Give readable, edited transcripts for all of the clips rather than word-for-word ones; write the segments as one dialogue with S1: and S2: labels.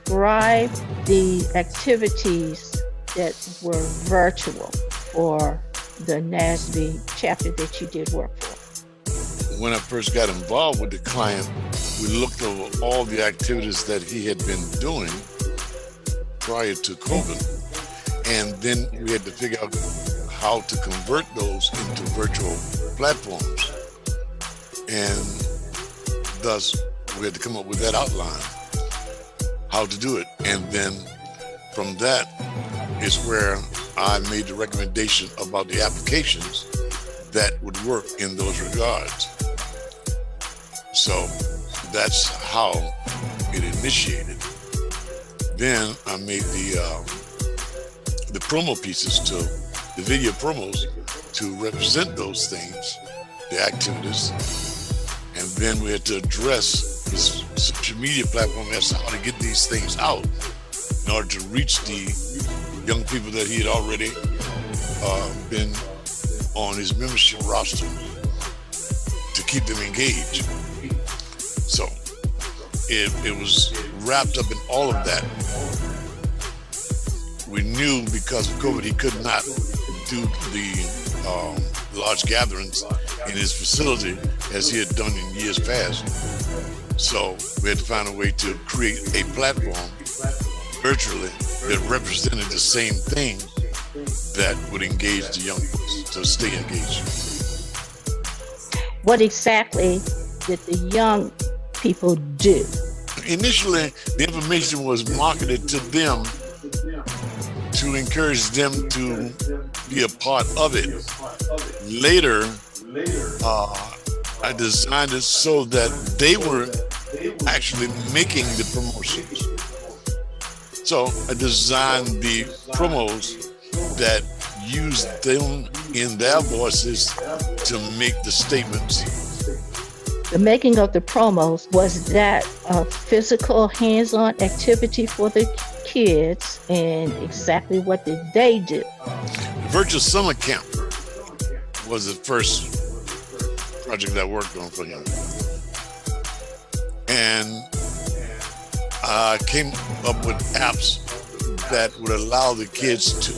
S1: describe the activities that were virtual for the NSBE chapter that you did work for.
S2: When I first got involved with the client, we looked over all the activities that he had been doing prior to COVID. And then we had to figure out how to convert those into virtual platforms. And thus, we had to come up with that outline, how to do it. And then from that is where I made the recommendation about the applications that would work in those regards. So that's how it initiated. Then I made the promo pieces, to the video promos, to represent those things, the activities. And then we had to address this social media platform as to how to get these things out in order to reach the young people that he had already been on his membership roster, to keep them engaged. So it was wrapped up in all of that. We knew because of COVID he could not do the large gatherings in his facility as he had done in years past. So we had to find a way to create a platform virtually that represented the same thing that would engage the young folks to stay engaged.
S1: What exactly did the young people do?
S2: Initially, the information was marketed to them to encourage them to be a part of it. Later, I designed it so that they were actually making the promotions. So I designed the promos that used them in their voices to make the statements.
S1: The making of the promos, was that a physical hands-on activity for the kids, and exactly what did they do?
S2: The Virtual Summer Camp was the first project I worked on for him. And I came up with apps that would allow the kids to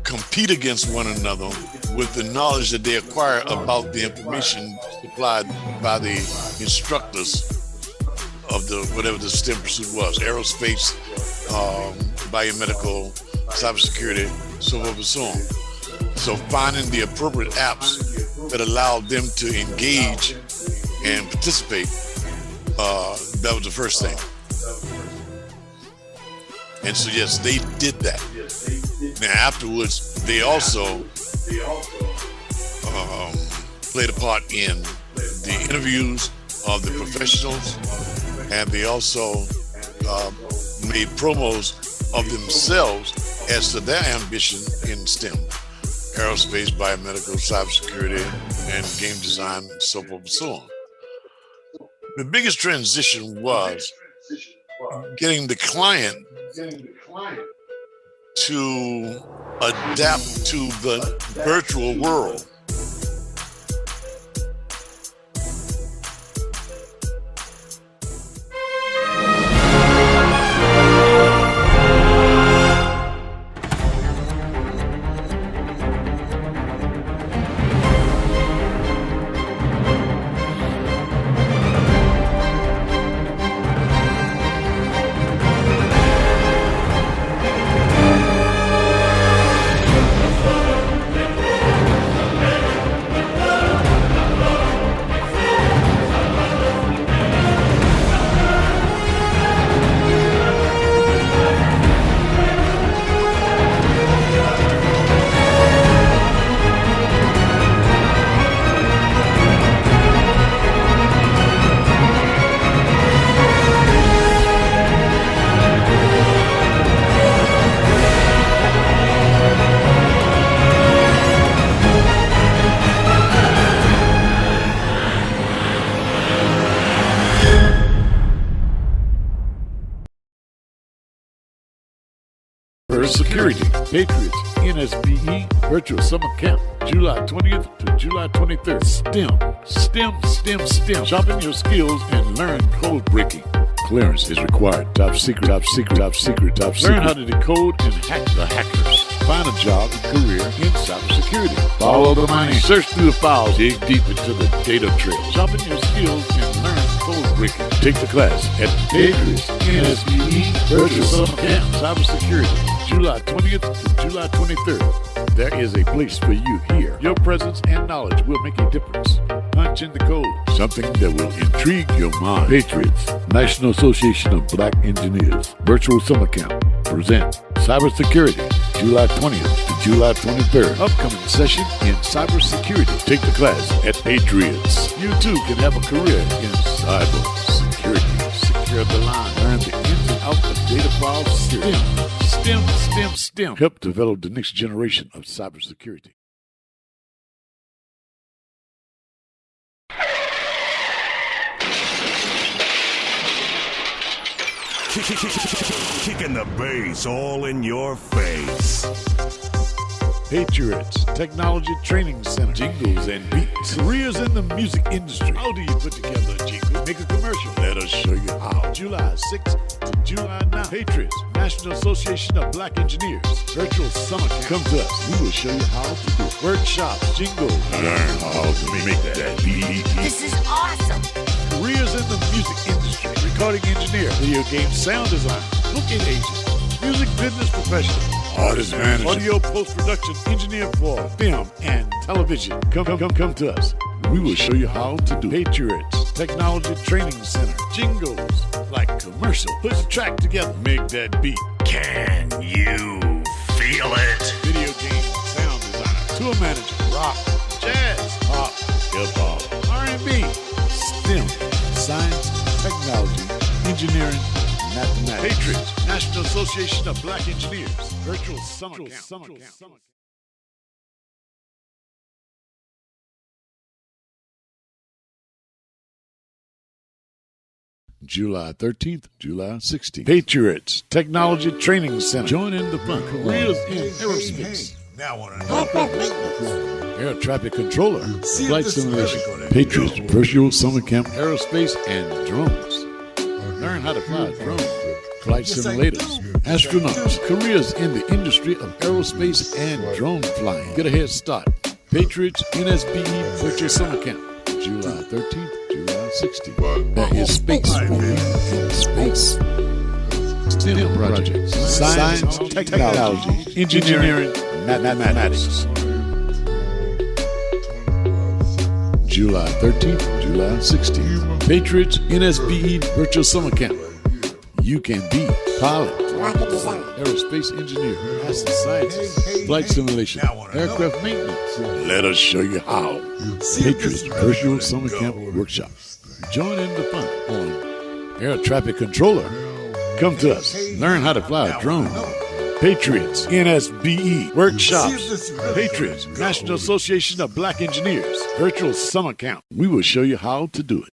S2: compete against one another with the knowledge that they acquire about the information supplied by the instructors of the whatever the STEM pursuit was: aerospace, biomedical, cybersecurity, so forth and so on. So finding the appropriate apps that allowed them to engage and participate, that was the first thing. And so yes, they did that. Now afterwards, they also played a part in the interviews of the professionals, and they also made promos of themselves as to their ambition in STEM: aerospace, biomedical, cybersecurity, and game design, and so forth and so on. The biggest transition was getting the client to adapt to the virtual world. Security, Patriots, NSBE, Virtual Summer Camp, July 20th to July 23rd. STEM. Sharpen your skills and learn code breaking.
S3: clearance is required. Top secret, top secret, top secret, top secret. Learn how to decode and hack the hackers. Find a job and career in cybersecurity. Follow the money. Search through the files. Dig deep into the data trail. Sharpen your skills and learn code breaking. Take the class at Patriots NSBE Virtual Summer Camp Cybersecurity, July 20th to July 23rd. There is a place for you here. Your presence and knowledge will make a difference. Punch in the code. Something that will intrigue your mind. Patriots, National Association of Black Engineers, Virtual Summer Camp, present Cybersecurity, July 20th to July 23rd. Upcoming session in cybersecurity. Take the class at Patriots. You too can have a career in cybersecurity. Secure the line. Learn the ins and outs of data file security. STEM. Help develop the next generation of cybersecurity.
S4: Kicking the bass all in your face.
S3: Patriots Technology Training Center. Jingles and beats. Careers in the music industry. How do you put together a jingle? Make a commercial. Let us show you how. July 6th to July 9th. Patriots National Association of Black Engineers. Virtual Summer Camp. Come to us. We will show you how to do it. Workshops, jingles. Learn how to make that beat.
S5: This is awesome.
S3: Careers in the music industry. Recording engineer. Video game sound design. Booking agent. Music business professional. Artist manager. Audio post-production engineer for film and television. Come to us. We will show you how to do Patriots Technology Training Center. Jingles like commercial. Put the track together. Make that beat.
S4: Can you feel it?
S3: Video game sound designer. Tour manager. Rock. Jazz. Pop. Hip-hop. R&B. STEM. Science. Technology. Engineering. Mathematics. Patriots National Association of Black Engineers. Virtual Summer Camp. July 13th, July 16th. Patriots Technology Training Center. Join in the fun. Careers in aerospace.
S4: Now on
S3: Air traffic controller. Flight simulation. Patriots Virtual Summer Camp. Aerospace and drones. Learn how to fly a drone. Flight simulators. Astronauts. Careers in the industry of aerospace and drone flying. Get a head start. Patriots NSBE Virtual Summer Camp. July 13th, July 16th. There is space for you in space. STEM projects. Science, technology, engineering, mathematics. July 13th, July 16th. Patriots NSBE Virtual Summer Camp. You can be pilot, aerospace engineer, master scientist, flight simulation, aircraft maintenance. Let us show you how. Patriots Virtual Summer Camp Workshop. Join in the fun on air traffic controller. Come to us. Learn how to fly a drone. Patriots NSBE Workshops. Patriots National Association of Black Engineers. Virtual Summer Camp. We will show you how to do it.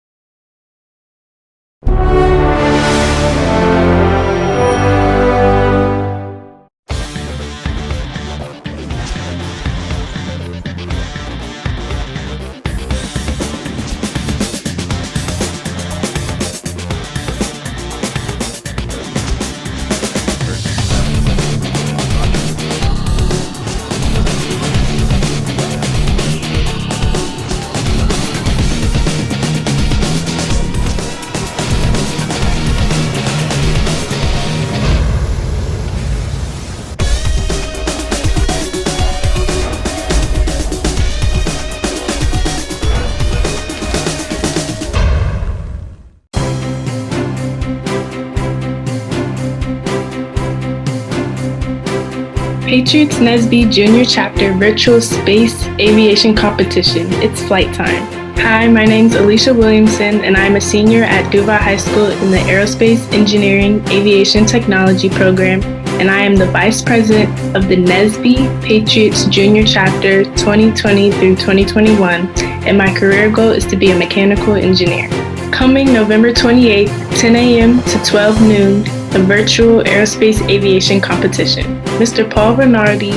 S6: Patriots NSBE Junior Chapter Virtual Space Aviation Competition. It's flight time. Hi, my name is Alicia Williamson, and I'm a senior at Duval High School in the Aerospace Engineering Aviation Technology program, and I am the Vice President of the NSBE Patriots Junior Chapter 2020 through 2021, and my career goal is to be a mechanical engineer. Coming November 28th, 10 a.m. to 12 noon, the virtual aerospace aviation competition. Mr. Paul Bernardi,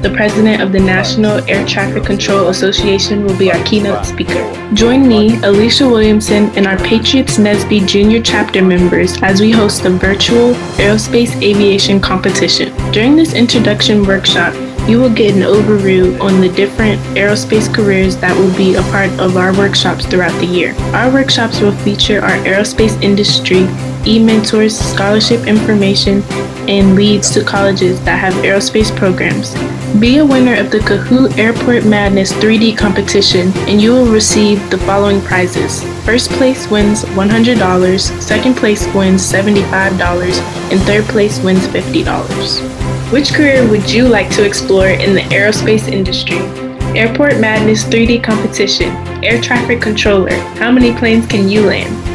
S6: the president of the National Air Traffic Control Association, will be our keynote speaker. Join me, Alicia Williamson, and our Patriots NSBE Junior Chapter members as we host a virtual aerospace aviation competition. During this introduction workshop, you will get an overview on the different aerospace careers that will be a part of our workshops throughout the year. Our workshops will feature our aerospace industry, e-mentors, scholarship information, and leads to colleges that have aerospace programs. Be a winner of the Kahoot Airport Madness 3D competition, and you will receive the following prizes. First place wins $100, second place wins $75, and third place wins $50. Which career would you like to explore in the aerospace industry? Airport Madness 3D competition, air traffic controller. How many planes can you land?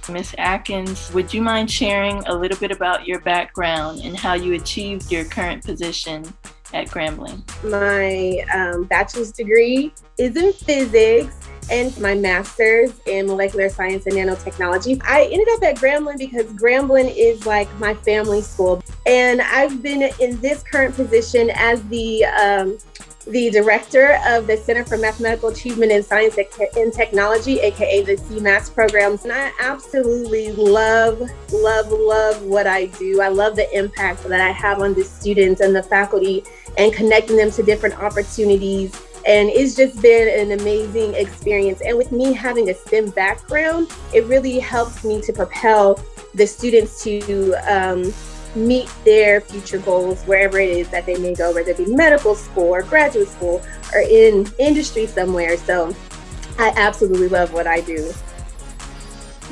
S6: Ms. Atkins, would you mind sharing a little bit about your background and how you achieved your current position at Grambling?
S5: My bachelor's degree is in physics and my master's in molecular science and nanotechnology. I ended up at Grambling because Grambling is like my family school. And I've been in this current position as the director of the Center for Mathematical Achievement in Science and Technology, aka the CMATS programs. And I absolutely love what I do. I love the impact that I have on the students and the faculty and connecting them to different opportunities. And it's just been an amazing experience. And with me having a STEM background, it really helps me to propel the students to meet their future goals wherever it is that they may go, whether it be medical school or graduate school or in industry somewhere. So I absolutely love what I do.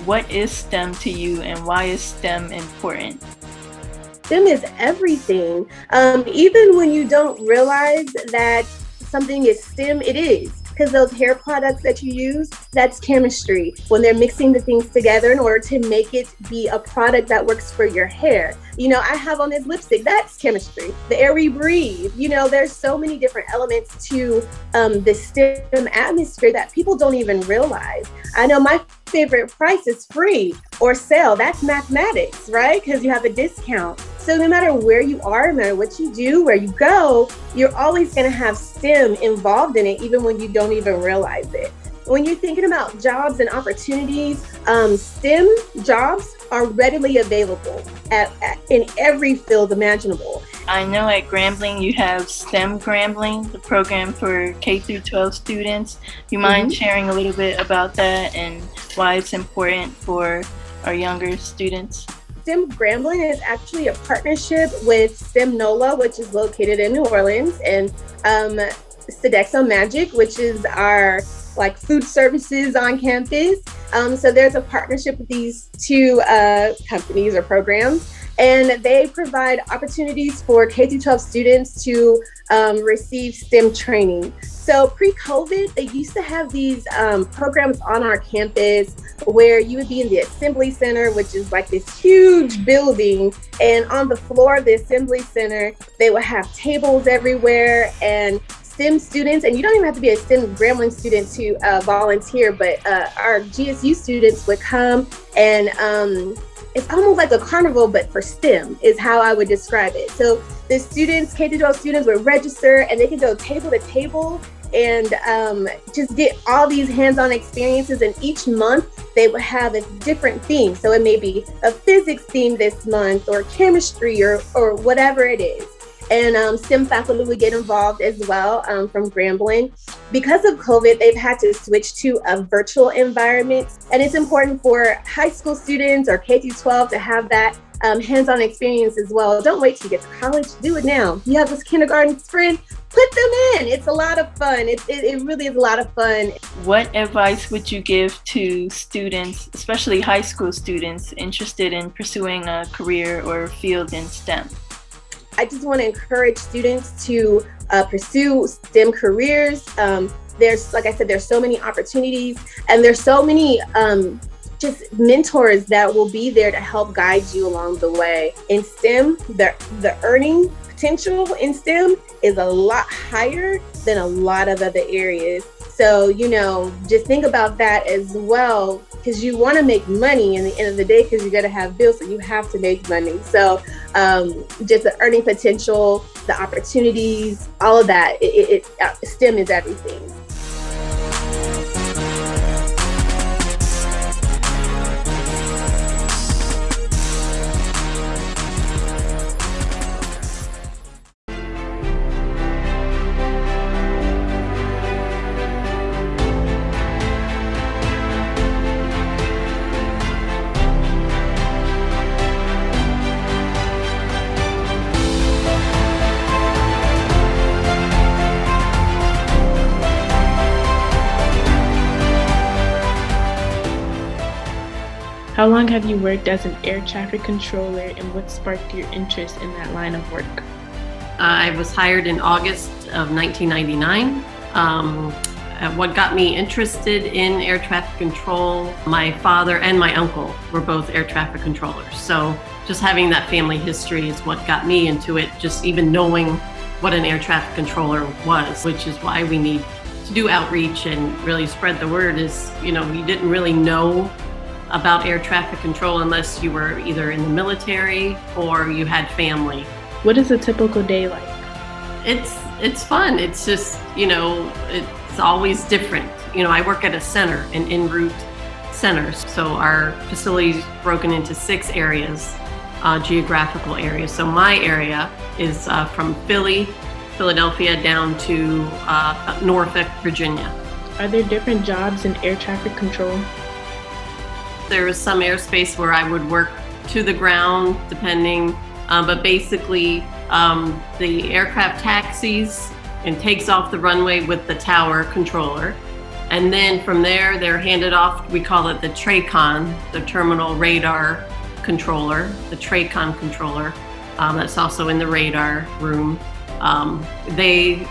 S6: What is STEM to you and why is STEM important?
S5: STEM is everything. Even when you don't realize that something is STEM, it is. Because those hair products that you use, that's chemistry. When they're mixing the things together in order to make it be a product that works for your hair. You know, I have on this lipstick, that's chemistry. The air we breathe, you know, there's so many different elements to the STEM atmosphere that people don't even realize. I know my favorite price is free or sale. That's mathematics, right? Because you have a discount. So no matter where you are, no matter what you do, where you go, you're always going to have STEM involved in it, even when you don't even realize it. When you're thinking about jobs and opportunities, STEM jobs are readily available in every field imaginable.
S6: I know at Grambling you have STEM Grambling, the program for K through 12 students. Do you mind sharing a little bit about that and why it's important for our younger students?
S5: STEM Grambling is actually a partnership with STEM NOLA, which is located in New Orleans, and Sodexo Magic, which is our food services on campus. So there's a partnership with these two companies or programs, and they provide opportunities for K through 12 students to receive STEM training. So pre-COVID, they used to have these programs on our campus where you would be in the assembly center, which is like this huge building. And on the floor of the assembly center, they would have tables everywhere and STEM students, and you don't even have to be a STEM Grambling student to volunteer, but our GSU students would come and it's almost like a carnival, but for STEM is how I would describe it. So the students, K-12 students, would register and they could go table to table and just get all these hands-on experiences. And each month they would have a different theme. So it may be a physics theme this month or chemistry or whatever it is. And STEM faculty would get involved as well from Grambling. Because of COVID, they've had to switch to a virtual environment. And it's important for high school students or K-12 to have that hands-on experience as well. Don't wait till you get to college. Do it now. You have this kindergarten friend, put them in. It's a lot of fun. It really is a lot of fun.
S6: What advice would you give to students, especially high school students, interested in pursuing a career or field in STEM?
S5: I just want to encourage students to pursue STEM careers. There's, like I said, there's so many opportunities, and there's so many just mentors that will be there to help guide you along the way. In STEM, the earning potential in STEM is a lot higher than a lot of other areas. So, just think about that as well, because you want to make money in the end of the day, because you're going to have bills, so you have to make money. So just the earning potential, the opportunities, all of that, STEM is everything.
S6: How long have you worked as an air traffic controller, and what sparked your interest in that line of work?
S7: I was hired in August of 1999. What got me interested in air traffic control, my father and my uncle were both air traffic controllers. So just having that family history is what got me into it, just even knowing what an air traffic controller was, which is why we need to do outreach and really spread the word. Is, you didn't really know about air traffic control unless you were either in the military or you had family.
S6: What is a typical day like?
S7: It's fun. It's just, it's always different. I work at a center, an en route center. So our facility is broken into 6 areas, geographical areas. So my area is from Philadelphia down to Norfolk, Virginia.
S6: Are there different jobs in air traffic control?
S7: There was some airspace where I would work to the ground, depending, but basically the aircraft taxis and takes off the runway with the tower controller. And then from there, they're handed off, we call it the TRACON, the terminal radar controller, the TRACON controller. That's also in the radar room. They,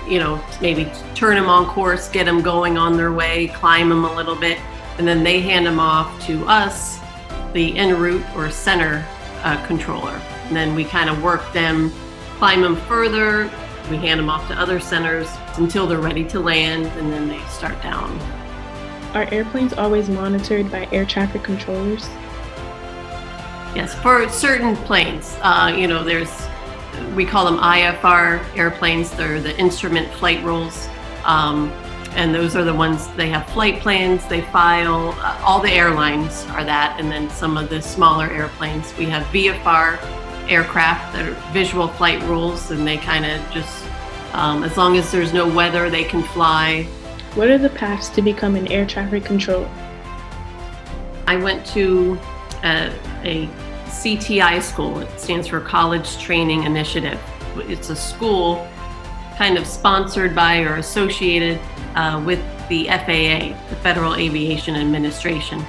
S7: maybe turn them on course, get them going on their way, climb them a little bit, and then they hand them off to us, the en route or center controller. And then we kind of work them, climb them further. We hand them off to other centers until they're ready to land, and then they start down.
S6: Are airplanes always monitored by air traffic controllers?
S7: Yes, for certain planes, we call them IFR airplanes. They're the instrument flight rules. And those are the ones, they have flight plans, they file, all the airlines are that, and then some of the smaller airplanes. We have VFR aircraft that are visual flight rules, and they kind of just, as long as there's no weather, they can fly.
S6: What are the paths to become an air traffic controller?
S7: I went to a CTI school. It stands for College Training Initiative. It's a school kind of sponsored by or associated with the FAA, the Federal Aviation Administration.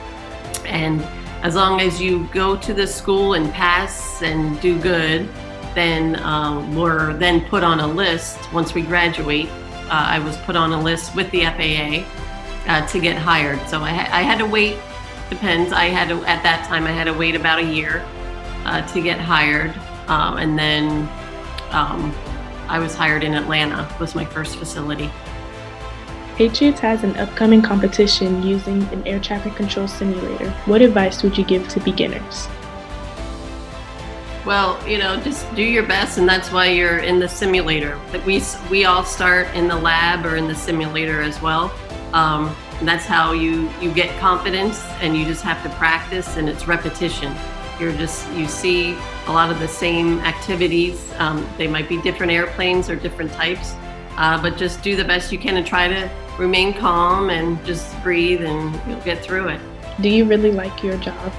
S7: And as long as you go to the school and pass and do good, then we're then put on a list. Once we graduate, I was put on a list with the FAA to get hired. So I had to wait, depends. At that time, I had to wait about a year to get hired. And then I was hired in Atlanta, was my first facility.
S6: Patriots has an upcoming competition using an air traffic control simulator. What advice would you give to beginners?
S7: Well, just do your best, and that's why you're in the simulator. We all start in the lab or in the simulator as well. And that's how you get confidence, and you just have to practice, and it's repetition. You see a lot of the same activities. They might be different airplanes or different types, but just do the best you can and try to remain calm and just breathe, and you'll get through it.
S6: Do you really like your job?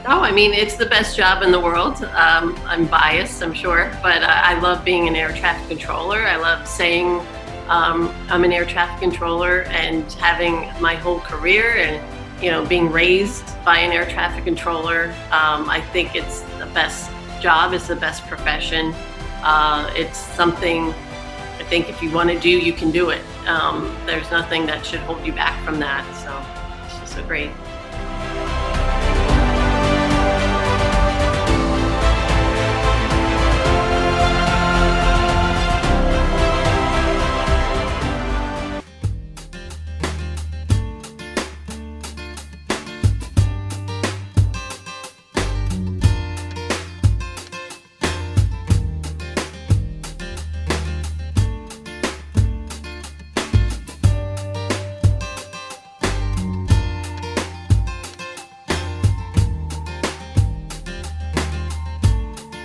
S7: Oh, I mean, it's the best job in the world. I'm biased, I'm sure, but I love being an air traffic controller. I love saying I'm an air traffic controller and having my whole career and, being raised by an air traffic controller. I think it's the best job. It's the best profession. It's something I think if you want to do, you can do it. There's nothing that should hold you back from that. So it's just a great.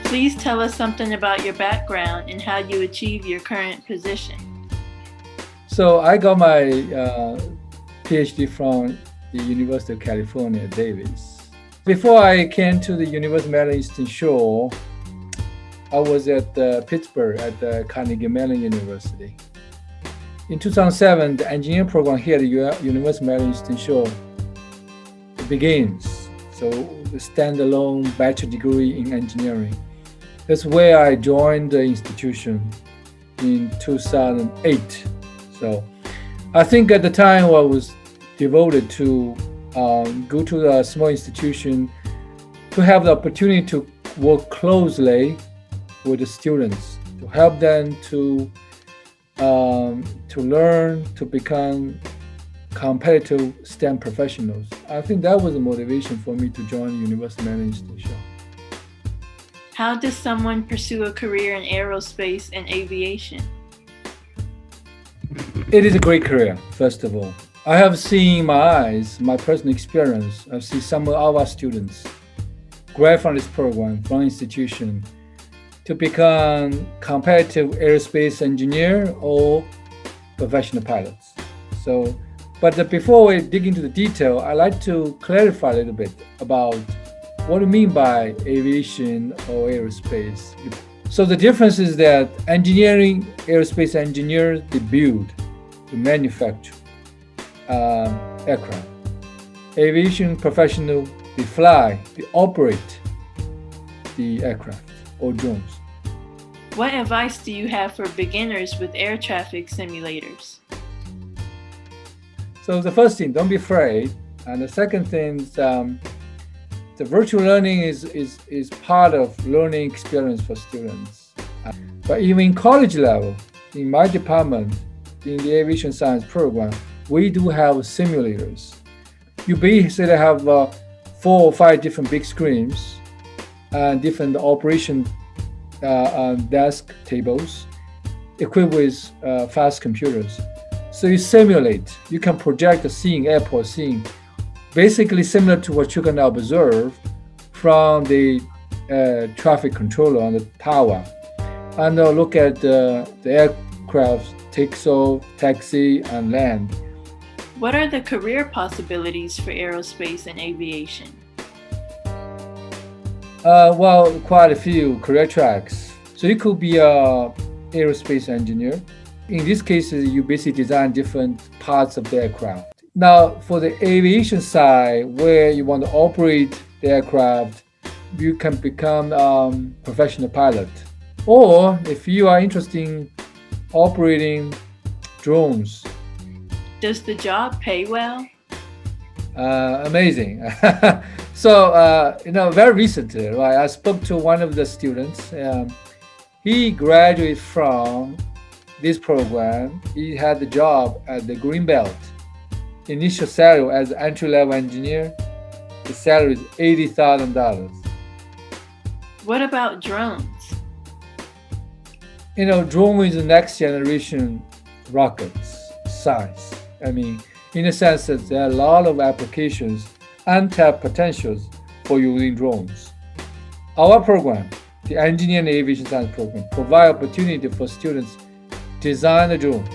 S8: Please tell us something about your background and how you achieve your current position.
S9: So I got my PhD from the University of California, Davis. Before I came to the University of Maryland Eastern Shore, I was at Pittsburgh at the Carnegie Mellon University. In 2007, the engineering program here at the University of Maryland Eastern Shore begins. So the standalone bachelor degree in engineering. That's where I joined the institution in 2008. So I think at the time I was devoted to go to a small institution to have the opportunity to work closely with the students, to help them to learn, to become competitive STEM professionals. I think that was the motivation for me to join the University of Maryland Eastern Shore.
S8: How does someone pursue a career in aerospace and aviation?
S9: It is a great career, first of all. I have seen my eyes, my personal experience. I've seen some of our students grad from this program, from institution, to become competitive aerospace engineer or professional pilots. But before we dig into the detail, I'd like to clarify a little bit about what do you mean by aviation or aerospace. So the difference is that engineering, aerospace engineers, they build, they manufacture aircraft. Aviation professional, they fly, they operate the aircraft or drones.
S8: What advice do you have for beginners with air traffic simulators?
S9: So the first thing, don't be afraid. And the second thing is the virtual learning is part of learning experience for students. But even in college level, in my department, in the aviation science program, we do have simulators. You basically have 4 or 5 different big screens and different operation desk tables equipped with fast computers. So you simulate, you can project a scene, airport scene, basically similar to what you can observe from the traffic controller on the tower. And look at the aircraft takes off, taxi, and land.
S8: What are the career possibilities for aerospace and aviation?
S9: Well, quite a few career tracks. So you could be an aerospace engineer. In these cases, you basically design different parts of the aircraft. Now, for the aviation side, where you want to operate the aircraft, you can become a professional pilot. Or if you are interested in operating drones.
S8: Does the job pay well?
S9: Amazing. So, very recently, right, I spoke to one of the students. He graduated from this program. He had the job at the Greenbelt. Initial salary as an entry-level engineer, the salary is $80,000.
S8: What about drones?
S9: Drone is the next generation rockets science. I mean, in a sense that there are a lot of applications, untapped potentials for using drones. Our program, the Engineering and Aviation Science program, provide opportunity for students to design a drone.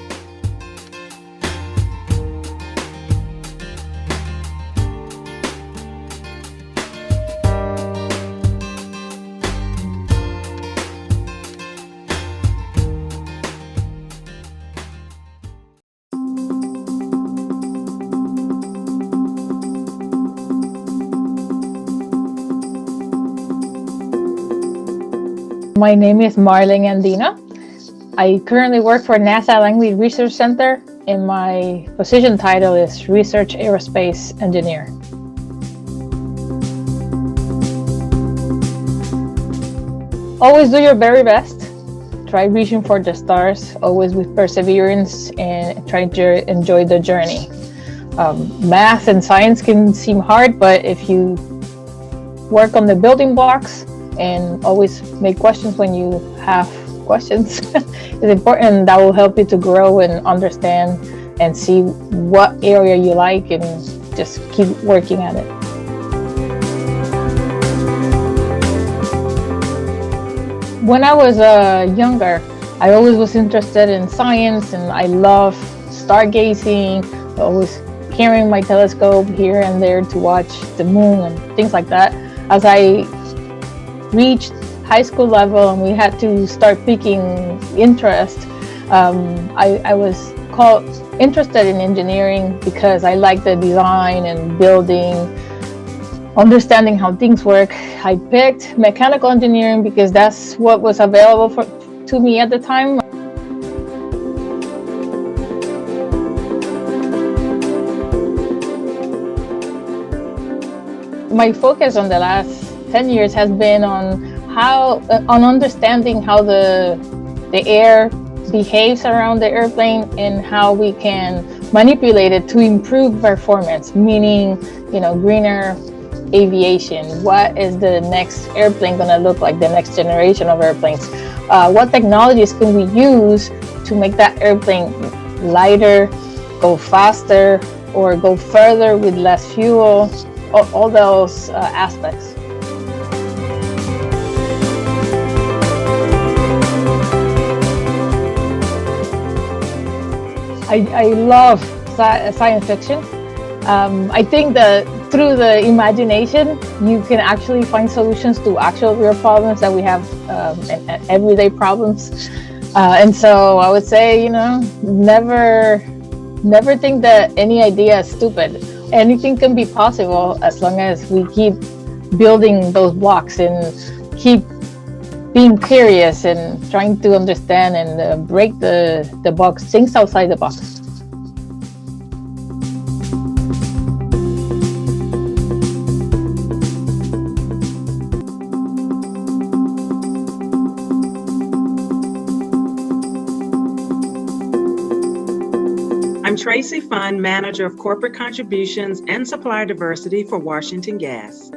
S10: My name is Marlene Andina. I currently work for NASA Langley Research Center, and my position title is Research Aerospace Engineer. Always do your very best. Try reaching for the stars, always with perseverance, and try to enjoy the journey. Math and science can seem hard, but if you work on the building blocks and always make questions when you have questions, it's important. That will help you to grow and understand and see what area you like and just keep working at it. When I was younger, I always was interested in science, and I love stargazing, always carrying my telescope here and there to watch the moon and things like that. As I reached high school level and we had to start picking interest, I was interested in engineering because I like the design and building, understanding how things work. I picked mechanical engineering because that's what was available to me at the time. My focus on the last 10 years has been on understanding how the air behaves around the airplane and how we can manipulate it to improve performance, meaning, greener aviation. What is the next airplane going to look like, the next generation of airplanes? What technologies can we use to make that airplane lighter, go faster, or go further with less fuel? All those aspects. I love science fiction. I think that through the imagination, you can actually find solutions to actual real problems that we have, everyday problems. And so I would say, never think that any idea is stupid. Anything can be possible as long as we keep building those blocks and keep being curious and trying to understand and break the box, things outside the box.
S11: I'm Tracy Fund, Manager of Corporate Contributions and Supplier Diversity for Washington Gas.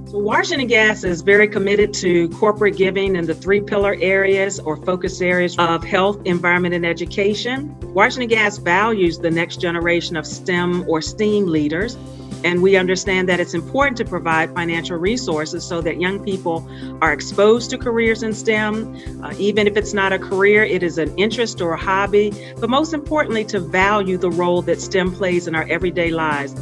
S11: So Washington Gas is very committed to corporate giving in the 3 pillar areas or focus areas of health, environment, and education. Washington Gas values the next generation of STEM or STEAM leaders. And we understand that it's important to provide financial resources so that young people are exposed to careers in STEM. Even if it's not a career, it is an interest or a hobby, but most importantly, to value the role that STEM plays in our everyday lives.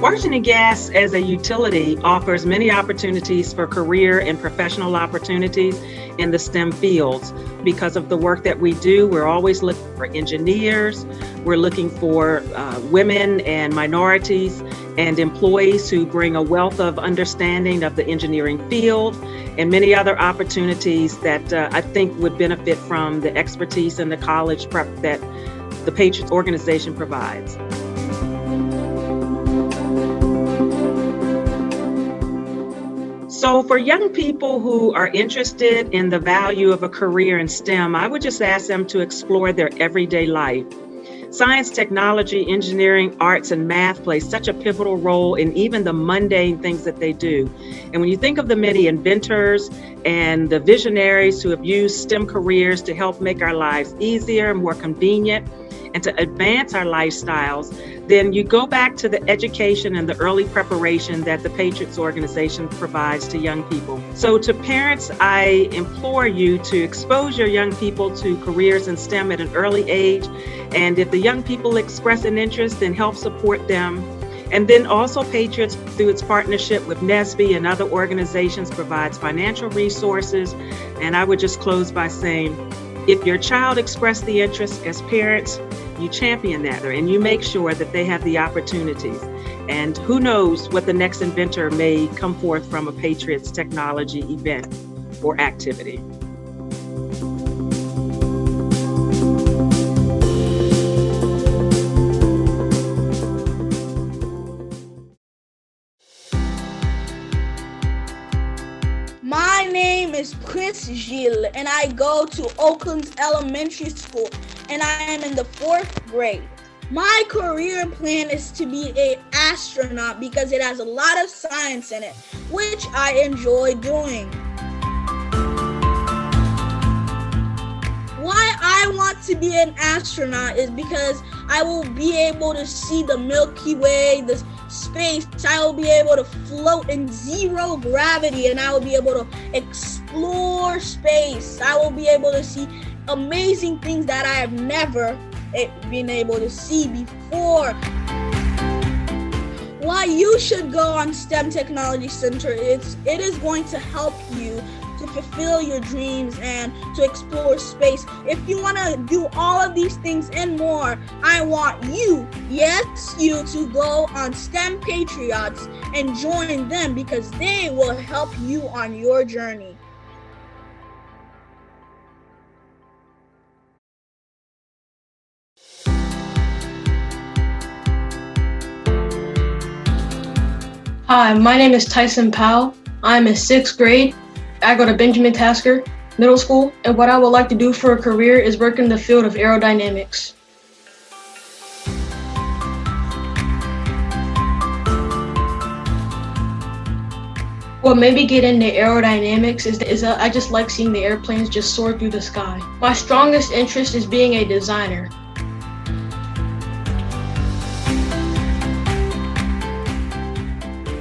S11: Washington Gas as a utility offers many opportunities for career and professional opportunities in the STEM fields. Because of the work that we do, we're always looking for engineers, we're looking for women and minorities and employees who bring a wealth of understanding of the engineering field and many other opportunities that I think would benefit from the expertise and the college prep that the Patriots organization provides. So for young people who are interested in the value of a career in STEM, I would just ask them to explore their everyday life. Science, technology, engineering, arts, and math play such a pivotal role in even the mundane things that they do. And when you think of the many inventors and the visionaries who have used STEM careers to help make our lives easier, more convenient, and to advance our lifestyles, then you go back to the education and the early preparation that the Patriots organization provides to young people. So to parents, I implore you to expose your young people to careers in STEM at an early age. And if the young people express an interest, then help support them. And then also Patriots, through its partnership with NSBE and other organizations, provides financial resources. And I would just close by saying, if your child expressed the interest, as parents, You champion that, and you make sure that they have the opportunities. And who knows what the next inventor may come forth from a Patriots Technology event or activity.
S12: My name is Prince Gilles, and I go to Oakland's Elementary School, and I am in the 4th grade. My career plan is to be an astronaut because it has a lot of science in it, which I enjoy doing. Why I want to be an astronaut is because I will be able to see the Milky Way, the space. I will be able to float in zero gravity, and I will be able to explore space. I will be able to see amazing things that I have never been able to see before. Why you should go on STEM Technology Center, it is going to help you to fulfill your dreams and to explore space. If you want to do all of these things and more, I want you, yes, you, to go on STEM Patriots and join them because they will help you on your journey.
S13: Hi, my name is Tyson Powell. I'm in 6th grade. I go to Benjamin Tasker Middle School, and what I would like to do for a career is work in the field of aerodynamics. What made me get into aerodynamics is that I just like seeing the airplanes just soar through the sky. My strongest interest is being a designer.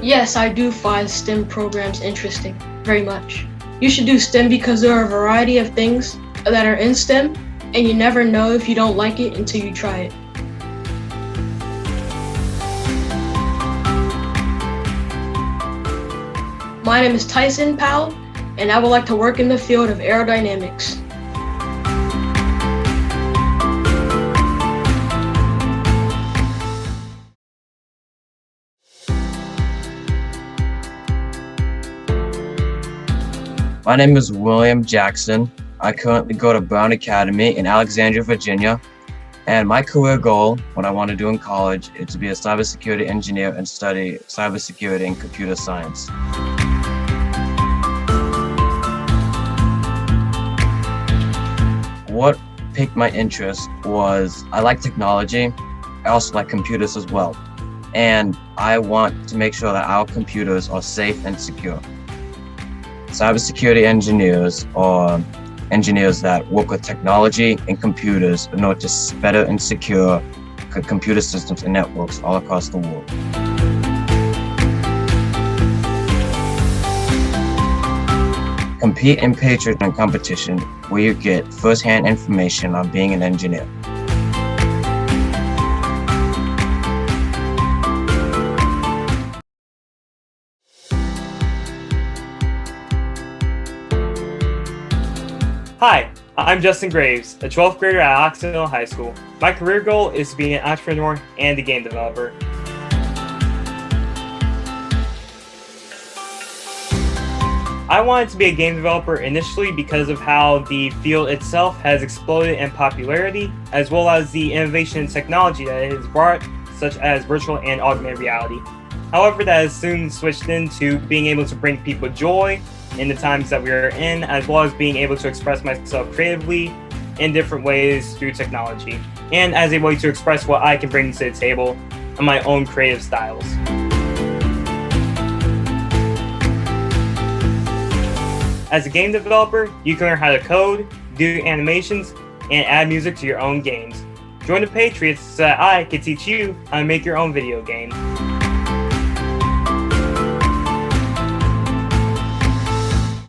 S13: Yes, I do find STEM programs interesting, very much. You should do STEM because there are a variety of things that are in STEM, and you never know if you don't like it until you try it. My name is Tyson Powell, and I would like to work in the field of aerodynamics.
S14: My name is William Jackson. I currently go to Brown Academy in Alexandria, Virginia. And my career goal, what I want to do in college, is to be a cybersecurity engineer and study cybersecurity and computer science. What piqued my interest was I like technology. I also like computers as well. And I want to make sure that our computers are safe and secure. Cybersecurity engineers are engineers that work with technology and computers in order to better and secure computer systems and networks all across the world. Compete in Patriot and competition where you get first-hand information on being an engineer.
S15: Hi, I'm Justin Graves, a 12th grader at Occidental High School. My career goal is to be an entrepreneur and a game developer. I wanted to be a game developer initially because of how the field itself has exploded in popularity, as well as the innovation and technology that it has brought, such as virtual and augmented reality. However, that has soon switched into being able to bring people joy in the times that we are in, as well as being able to express myself creatively in different ways through technology, and as a way to express what I can bring to the table and my own creative styles. As a game developer, you can learn how to code, do animations, and add music to your own games. Join the Patriots so that I can teach you how to make your own video game.